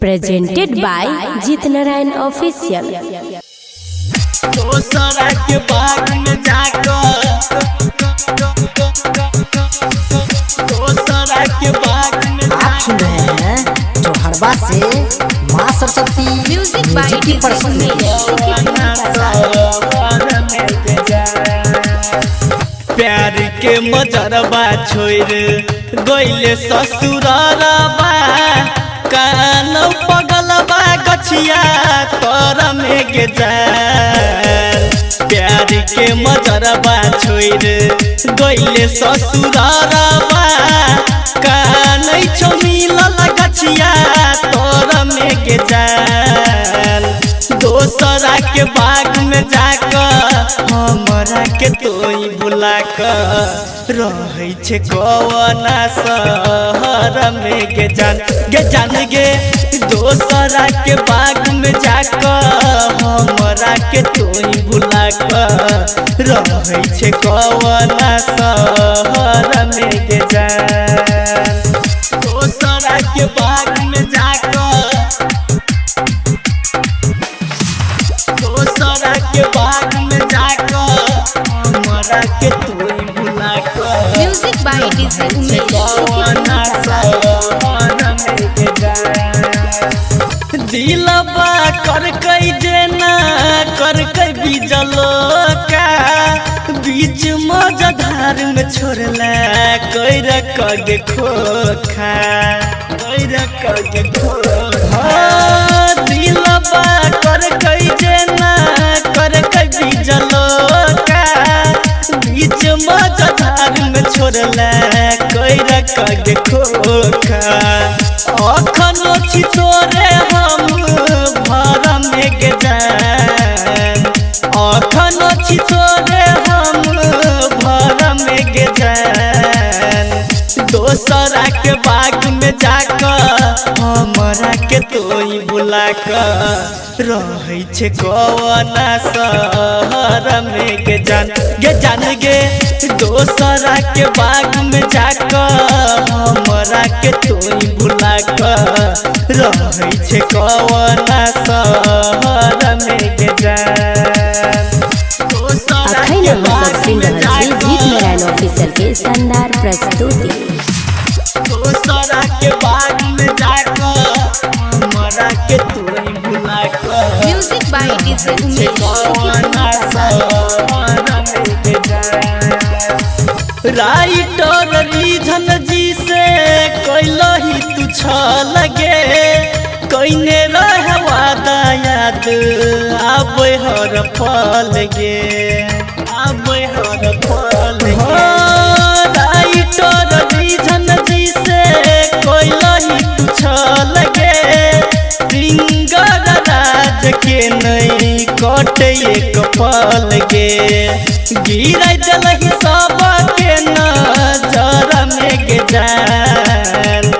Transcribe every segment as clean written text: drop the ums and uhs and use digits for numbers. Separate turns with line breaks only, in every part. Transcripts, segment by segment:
Presented by Jeet Narayan Official।
दोसरा के बाग में जाकर दोसरा के बाग में
आप सुन रहे हैं जोहरबा से माँ सरस्वती
म्यूजिक बाय
की
प्यार के मजरबा छोड़ गइले ससुररबा कानौ पगलबा गछिया तोर में के जान प्यार के मजरबा छोड़ गइले ससुररबा कानै छौ मिलल गछिया तोर में के जान दोसरा के बाग में जाकर हमरा के तोई बुला कर रहै छे कवना शहर में गे जान गे दोसरा के बाग में जाकर हमरा के तोई बुला कर रहै छे कवना शहर में गे जान दोसरा के बाग में जाकर दोसरा के बाग में जाकर हमरा के तोई बुला कर
म्यूजिक बाय डीजे
दिलबा कर कई जेना कर कई बीजलो का बीच मजधार में छोड़ला कैर कगे खोखा कैर कगे खोखा दिलबा कर कई जेना कर कई बीजलो का बीच मजधार में छोड़ला कैर कगे खोखा अखनो छी तोरे हम भर में गे जान अखनो छी तोरे हम भर में गे जान दोसरा के बाग में जाकर हमरा के तोई बुला कर रहै छे कवना शहर में गे जान गे दोसरा के बाग में जाकर हमरा के तोई बुला कर रहै छे कवना शहर में गे जान
अखन हम सब सुन रहल छी जीत नारायण ऑफिशियल के शानदार प्रस्तुति।
दोसरा के बाग में जाकर हमरा के तोई बुला कर
म्यूजिक बाय डीजे
राइटर रीझन जी से कैलही तू लगे कैने रह वादा याद आबे हर पल गे आबे हर पल राइटर रीझन जी से कैलही तू लगे सिंगर राज के नहीं कटे एक पल गे गिरै जलही सब के नजर में गे जान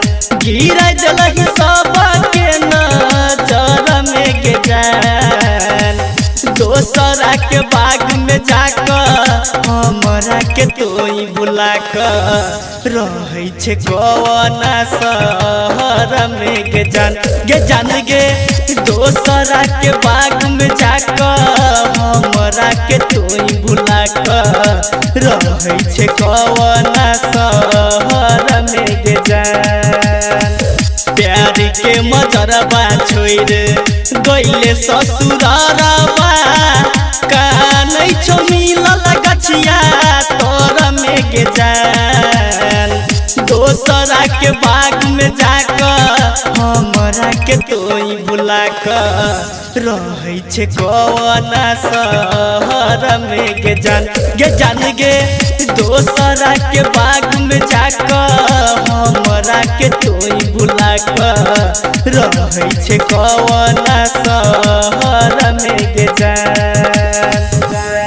गिरै जलही सब के नजर में गे जान दोसरा के बाग में जाकर हमरा के तोई बुला कर रहै छे कवना शहर में गे जान दोसरा के बाग में जाकर हमरा के तोई बुला कर रहै छे कवना शहर में गे जान प्यार के मजरबा छोड़ गइले ससुररबा कानै छौ मिलल गछिया तोर में गे जान दोसरा के बाग में जाकर हमरा के तोई बुला कर रहै छे कवना शहर में गे जान दोसरा के बाग में जाकर हमरा के तोई बुला कर रहै छे कवना शहर में गे जान।